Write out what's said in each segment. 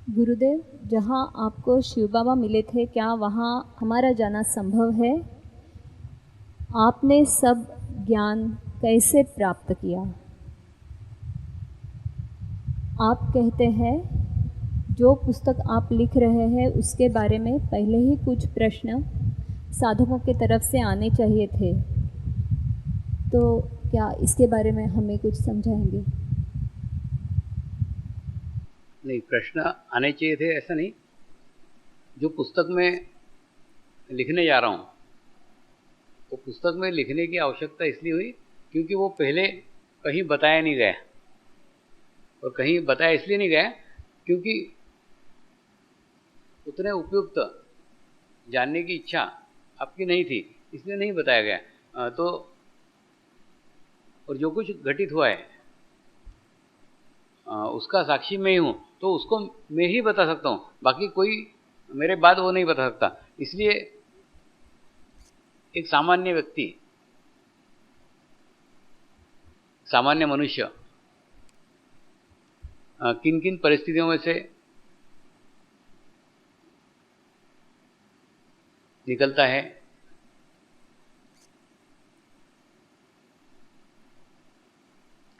गुरुदेव, जहाँ आपको शिव बाबा मिले थे, क्या वहाँ हमारा जाना संभव है? आपने सब ज्ञान कैसे प्राप्त किया? आप कहते हैं जो पुस्तक आप लिख रहे हैं उसके बारे में पहले ही कुछ प्रश्न साधकों की तरफ से आने चाहिए थे, तो क्या इसके बारे में हमें कुछ समझाएंगे? नहीं, प्रश्न आने चाहिए थे ऐसा नहीं। जो पुस्तक में लिखने जा रहा हूँ वो पुस्तक में लिखने की आवश्यकता इसलिए हुई क्योंकि वो पहले कहीं बताया नहीं गया, और कहीं बताया इसलिए नहीं गया क्योंकि उतने उपयुक्त जानने की इच्छा आपकी नहीं थी, इसलिए नहीं बताया गया। तो और जो कुछ घटित हुआ है उसका साक्षी मैं ही हूँ, तो उसको मैं ही बता सकता हूँ, बाकी कोई मेरे बाद वो नहीं बता सकता। इसलिए एक सामान्य व्यक्ति, सामान्य मनुष्य किन किन परिस्थितियों में से निकलता है,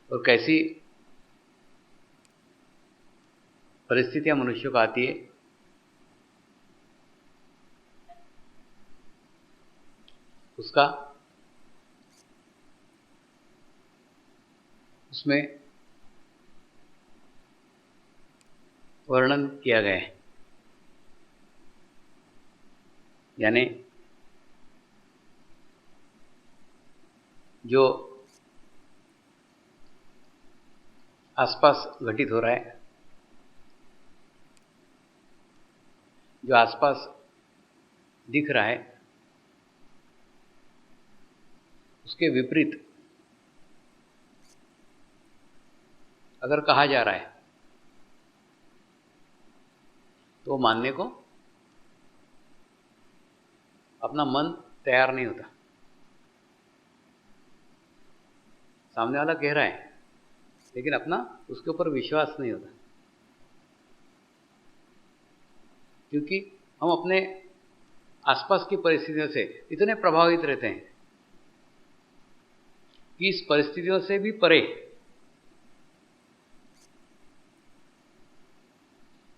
और कैसी परिस्थितियां मनुष्य को आती है, उसका उसमें वर्णन किया गया है। यानी जो आसपास घटित हो रहा है, जो आसपास दिख रहा है, उसके विपरीत अगर कहा जा रहा है तो मानने को अपना मन तैयार नहीं होता। सामने वाला कह रहा है लेकिन अपना उसके ऊपर विश्वास नहीं होता, क्योंकि हम अपने आसपास की परिस्थितियों से इतने प्रभावित रहते हैं कि इस परिस्थितियों से भी परे,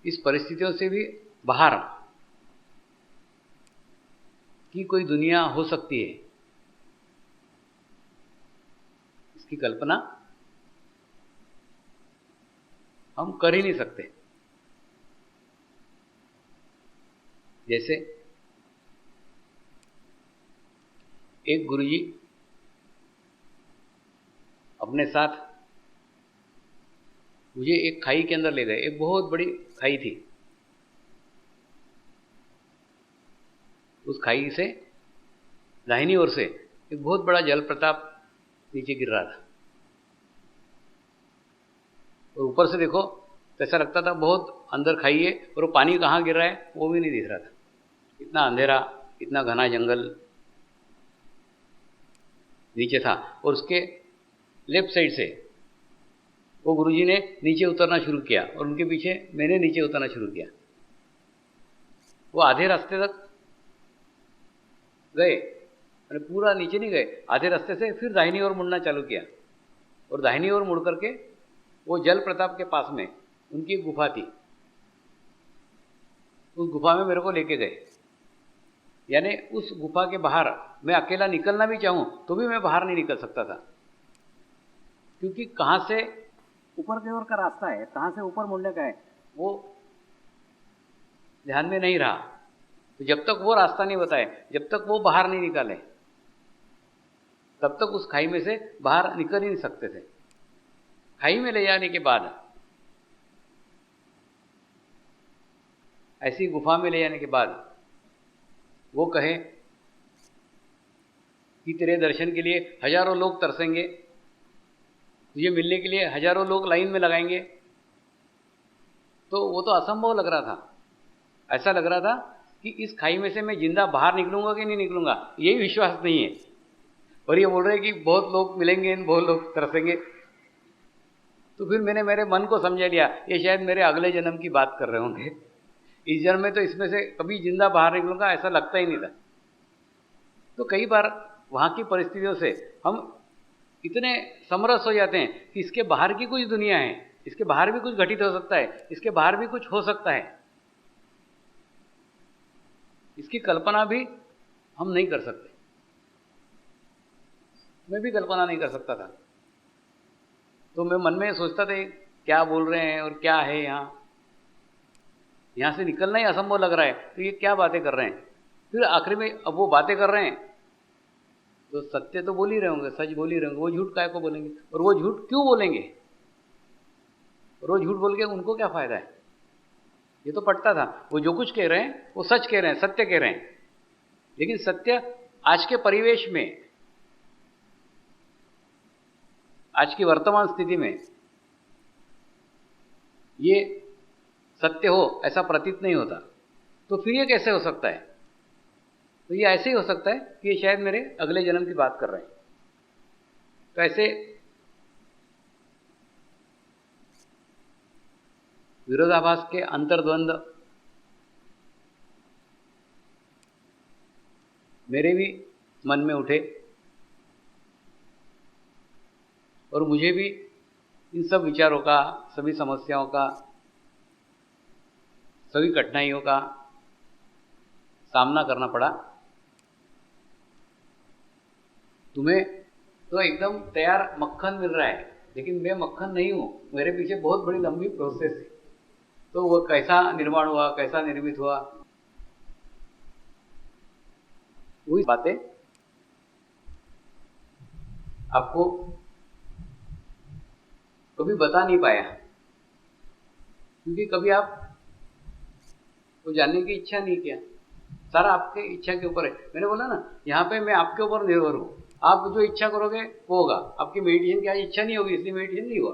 इस परिस्थितियों से भी बाहर की कोई दुनिया हो सकती है, इसकी कल्पना हम कर ही नहीं सकते। जैसे एक गुरुजी अपने साथ मुझे एक खाई के अंदर ले गए। एक बहुत बड़ी खाई थी। उस खाई से दाहिनी ओर से एक बहुत बड़ा जल प्रताप नीचे गिर रहा था, और ऊपर से देखो तो ऐसा लगता था बहुत अंदर खाई है, और वो पानी कहाँ गिर रहा है वो भी नहीं दिख रहा था। इतना अंधेरा, इतना घना जंगल नीचे था, और उसके लेफ्ट साइड से वो गुरुजी ने नीचे उतरना शुरू किया, और उनके पीछे मैंने नीचे उतरना शुरू किया। वो आधे रास्ते तक गए, मैंने पूरा नीचे नहीं गए, आधे रास्ते से फिर दाहिनी ओर मुड़ना चालू किया, और दाहिनी ओर मुड़ करके वो जल प्रताप के पास में उनकी एक गुफा थी। उस गुफा में मेरे को लेके गए। यानी उस गुफा के बाहर मैं अकेला निकलना भी चाहूं तो भी मैं बाहर नहीं निकल सकता था, क्योंकि कहाँ से ऊपर की ओर का रास्ता है, कहाँ से ऊपर मुड़ने का है, वो ध्यान में नहीं रहा। तो जब तक वो रास्ता नहीं बताए, जब तक वो बाहर नहीं निकाले, तब तक उस खाई में से बाहर निकल ही नहीं सकते थे। खाई में ले जाने के बाद, ऐसी गुफा में ले जाने के बाद वो कहे कि तेरे दर्शन के लिए हजारों लोग तरसेंगे, तुझे मिलने के लिए हजारों लोग लाइन में लगाएंगे, तो वो तो असंभव लग रहा था। ऐसा लग रहा था कि इस खाई में से मैं जिंदा बाहर निकलूंगा कि नहीं निकलूंगा, यही विश्वास नहीं है। और ये बोल रहे कि बहुत लोग मिलेंगे, बहुत लोग तरसेंगे, तो फिर मैंने मेरे मन को समझ लिया ये शायद मेरे अगले जन्म की बात कर रहे होंगे, इस जन्म में तो इसमें से कभी जिंदा बाहर निकलूंगा ऐसा लगता ही नहीं था। तो कई बार वहाँ की परिस्थितियों से हम इतने समरस हो जाते हैं कि इसके बाहर की कुछ दुनिया है, इसके बाहर भी कुछ घटित हो सकता है, इसके बाहर भी कुछ हो सकता है, इसकी कल्पना भी हम नहीं कर सकते। मैं भी कल्पना नहीं कर सकता था। तो मैं मन में सोचता था क्या बोल रहे हैं और क्या है, यहाँ से निकलना ही असंभव लग रहा है, तो ये क्या बातें कर रहे हैं। फिर आखिर में अब वो बातें कर रहे हैं तो सत्य तो बोल ही रहे होंगे, सच बोल ही रहे होंगे, वो झूठ काय को बोलेंगे, और वो झूठ क्यों बोलेंगे, और वो झूठ बोल के उनको क्या फायदा है। ये तो पटता था, वो जो कुछ कह रहे हैं वो सच कह रहे हैं, सत्य कह रहे हैं। लेकिन सत्य आज के परिवेश में, आज की वर्तमान स्थिति में ये सत्य हो ऐसा प्रतीत नहीं होता। तो फिर ये कैसे हो सकता है? तो ये ऐसे ही हो सकता है कि ये शायद मेरे अगले जन्म की बात कर रहे हैं। तो ऐसे विरोधाभास के अंतर्द्वंद मेरे भी मन में उठे और मुझे भी इन सब विचारों का, सभी समस्याओं का, सभी कठिनाइयों का सामना करना पड़ा। तुम्हें तो एकदम तैयार मक्खन मिल रहा है, लेकिन मैं मक्खन नहीं हूँ, मेरे पीछे बहुत बड़ी लंबी प्रोसेस है। तो वो कैसा निर्माण हुआ, कैसा निर्मित हुआ, वही बातें आपको कभी बता नहीं पाया, क्योंकि कभी आप वो जानने की इच्छा नहीं किया। सारा आपके इच्छा के ऊपर है। मैंने बोला ना, यहाँ पे मैं आपके ऊपर निर्भर हूँ, आप जो इच्छा करोगे वो होगा। आपकी मेडिटेशन की आज इच्छा नहीं होगी, इसलिए मेडिटेशन नहीं हुआ।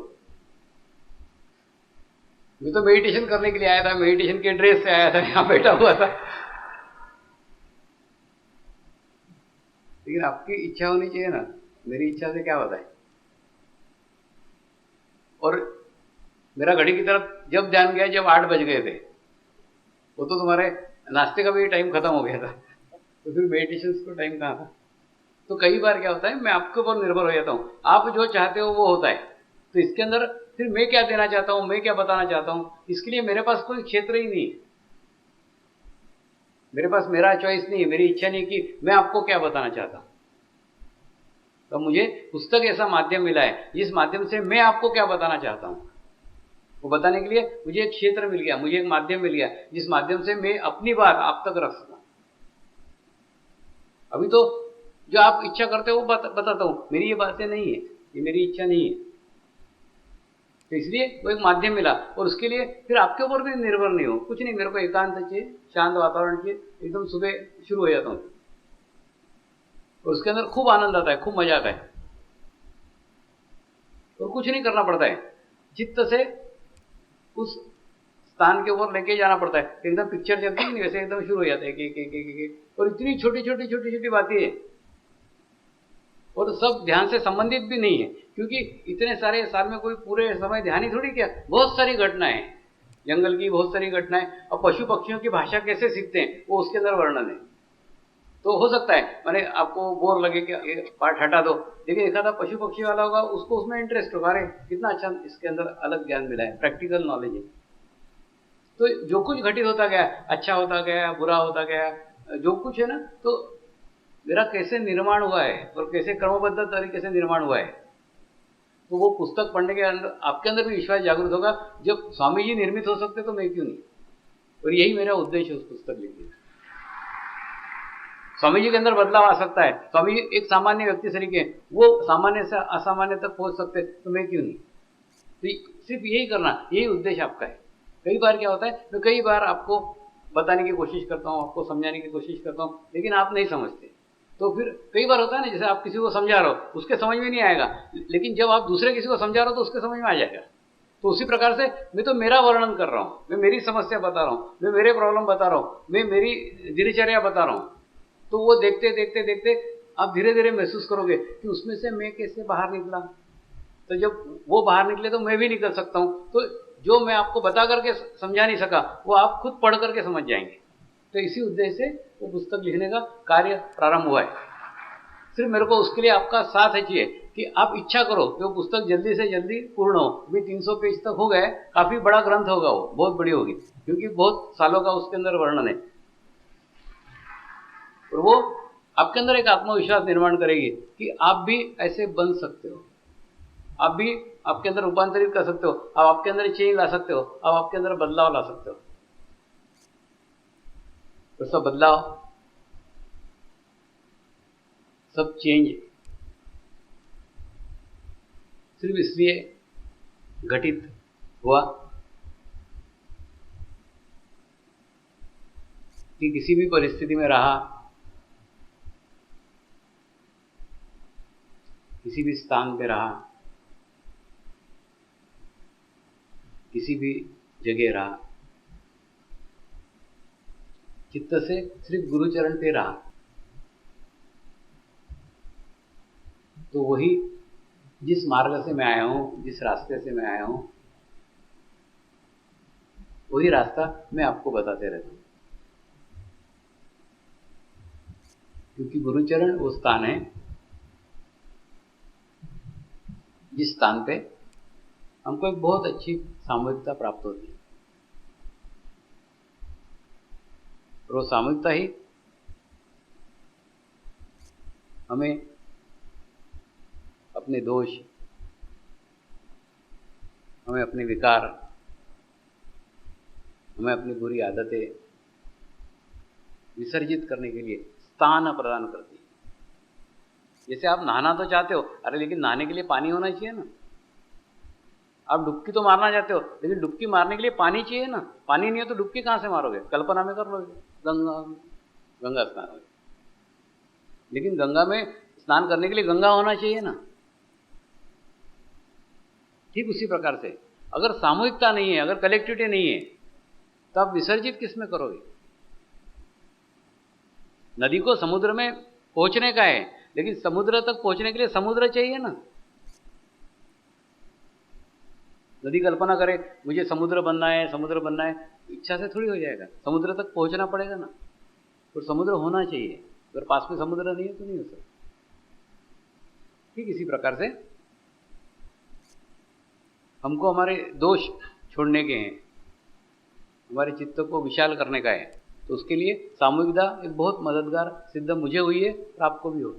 मैं तो मेडिटेशन करने के लिए आया था, मेडिटेशन के ड्रेस से आया था, यहाँ बैठा हुआ था, लेकिन आपकी इच्छा होनी चाहिए ना। मेरी इच्छा से क्या बताए। और मेरा घड़ी की तरफ जब ध्यान गया जब 8 बज गए थे, वो तो तुम्हारे नाश्ते का भी टाइम खत्म हो गया था, तो फिर मेडिटेशन को टाइम कहाँ था। तो कई बार क्या होता है, मैं आपके ऊपर निर्भर हो जाता हूँ, आप जो चाहते हो वो होता है। तो इसके अंदर फिर मैं क्या देना चाहता हूँ, मैं क्या बताना चाहता हूँ, इसके लिए मेरे पास कोई क्षेत्र ही नहीं है, मेरे पास मेरा चॉइस नहीं है, मेरी इच्छा नहीं कि मैं आपको क्या बताना चाहता हूँ। तो मुझे पुस्तक ऐसा माध्यम मिला है जिस माध्यम से मैं आपको क्या बताना चाहता हूँ वो बताने के लिए मुझे एक क्षेत्र मिल गया, मुझे एक माध्यम मिल गया जिस माध्यम से मैं अपनी बात आप तक रख सकूं। अभी तो जो आप इच्छा करते हो वो बताता हूं, मेरी ये बातें नहीं है, ये मेरी इच्छा नहीं है। तो इसलिए वो एक माध्यम मिला, और उसके लिए फिर आपके ऊपर भी निर्भर नहीं हो, कुछ नहीं, मेरे को एकांत चाहिए, शांत वातावरण चाहिए, एकदम सुबह शुरू हो जाता हूँ और उसके अंदर खूब आनंद आता है, खूब मजा आता है, और कुछ नहीं करना पड़ता है, चित्त से उस स्थान के ऊपर लेके जाना पड़ता है। एकदम पिक्चर चलती है नहीं वैसे एकदम शुरू हो जाता है के। और इतनी छोटी छोटी बातें हैं, और सब ध्यान से संबंधित भी नहीं है, क्योंकि इतने सारे साल में कोई पूरे समय ध्यान ही थोड़ी किया। बहुत सारी घटनाएं, जंगल की बहुत सारी घटनाएं, और पशु पक्षियों की भाषा कैसे सीखते हैं वो उसके अंदर वर्णन है। तो हो सकता है मैंने आपको बोर लगे कि ये पार्ट हटा दो, लेकिन एक आधा पशु पक्षी वाला होगा, उसको उसमें इंटरेस्ट होगा, अरे कितना अच्छा इसके अंदर अलग ज्ञान मिला है, प्रैक्टिकल नॉलेज है। तो जो कुछ घटित होता गया, अच्छा होता गया, बुरा होता गया, जो कुछ है ना, तो मेरा कैसे निर्माण हुआ है और कैसे क्रमबद्ध तरीके से निर्माण हुआ है, तो वो पुस्तक पढ़ने के अंदर आपके अंदर भी विश्वास जागृत होगा। जब स्वामी जी निर्मित हो सकते तो मैं क्यों नहीं। और यही मेरा उद्देश्य उस पुस्तक लिखने का। स्वामी जी के अंदर बदलाव आ सकता है, स्वामी जी एक सामान्य व्यक्ति से लिखे, वो सामान्य से असामान्य तक पहुंच सकते, तो मैं क्यों नहीं। तो सिर्फ यही करना, यही उद्देश्य आपका है। कई बार क्या होता है, मैं कई बार आपको बताने की कोशिश करता हूँ, आपको समझाने की कोशिश करता हूँ, लेकिन आप नहीं समझते। तो फिर कई बार होता है ना, जैसे आप किसी को समझा रहे हो, उसके समझ में नहीं आएगा, लेकिन जब आप दूसरे किसी को समझा रहे हो तो उसके समझ में आ जाएगा। तो उसी प्रकार से मैं तो मेरा वर्णन कर रहा हूँ, मैं मेरी समस्या बता रहा हूँ, मैं मेरे प्रॉब्लम बता रहा हूँ, मैं मेरी दिनचर्या बता रहा हूँ। तो वो देखते देखते देखते आप धीरे धीरे महसूस करोगे कि उसमें से मैं कैसे बाहर निकला, तो जब वो बाहर निकले तो मैं भी निकल सकता हूँ। तो जो मैं आपको बता करके समझा नहीं सका वो आप खुद पढ़ करके समझ जाएंगे। तो इसी उद्देश्य से वो पुस्तक लिखने का कार्य प्रारंभ हुआ है। सिर्फ मेरे को उसके लिए आपका साथ है चाहिए कि आप इच्छा करो कि वो पुस्तक जल्दी से जल्दी पूर्ण हो। अभी 300 पेज तक हो गए, काफी बड़ा ग्रंथ होगा, वो बहुत बड़ी होगी क्योंकि बहुत सालों का उसके अंदर वर्णन है। और वो आपके अंदर एक आत्मविश्वास निर्माण करेगी कि आप भी ऐसे बन सकते हो, आप भी आपके अंदर रूपांतरित कर सकते हो, आप आपके अंदर चेंज ला सकते हो, आप आपके अंदर बदलाव ला सकते हो। तो सब बदलाव, सब चेंज सिर्फ इसलिए घटित हुआ कि किसी भी परिस्थिति में रहा, किसी भी स्थान पे रहा, किसी भी जगह रहा, चित्त से सिर्फ गुरुचरण पे रहा, तो वही जिस मार्ग से मैं आया हूं, जिस रास्ते से मैं आया हूं, वही रास्ता मैं आपको बताते रहता हूं। क्योंकि गुरुचरण वो स्थान है जिस स्थान पे हमको एक बहुत अच्छी सामूहिकता प्राप्त होती है। और वो सामूहिकता ही हमें अपने दोष, हमें अपने विकार, हमें अपनी बुरी आदतें विसर्जित करने के लिए स्थान प्रदान करती है। जैसे आप नहाना तो चाहते हो, अरे लेकिन नहाने के लिए पानी होना चाहिए ना। आप डुबकी तो मारना चाहते हो, लेकिन डुबकी मारने के लिए पानी चाहिए ना। पानी नहीं हो तो डुबकी कहाँ से मारोगे? कल्पना में कर लोगे, गंगा स्नान हो। लेकिन गंगा में स्नान करने के लिए गंगा होना चाहिए ना। ठीक उसी प्रकार से अगर सामूहिकता नहीं है, अगर कलेक्टिविटी नहीं है, तो आप विसर्जित किस में करोगे? नदी को समुद्र में पहुंचने का है, लेकिन समुद्र तक पहुंचने के लिए समुद्र चाहिए ना। नदी कल्पना करे मुझे समुद्र बनना है, समुद्र बनना है, इच्छा से थोड़ी हो जाएगा, समुद्र तक पहुंचना पड़ेगा ना। तो समुद्र होना चाहिए, अगर पास में समुद्र नहीं है तो नहीं हो सकता। ठीक इसी प्रकार से हमको हमारे दोष छोड़ने के हैं, हमारे चित्त को विशाल करने का है, तो उसके लिए सामूहिकता एक बहुत मददगार सिद्ध मुझे हुई है और आपको भी हो।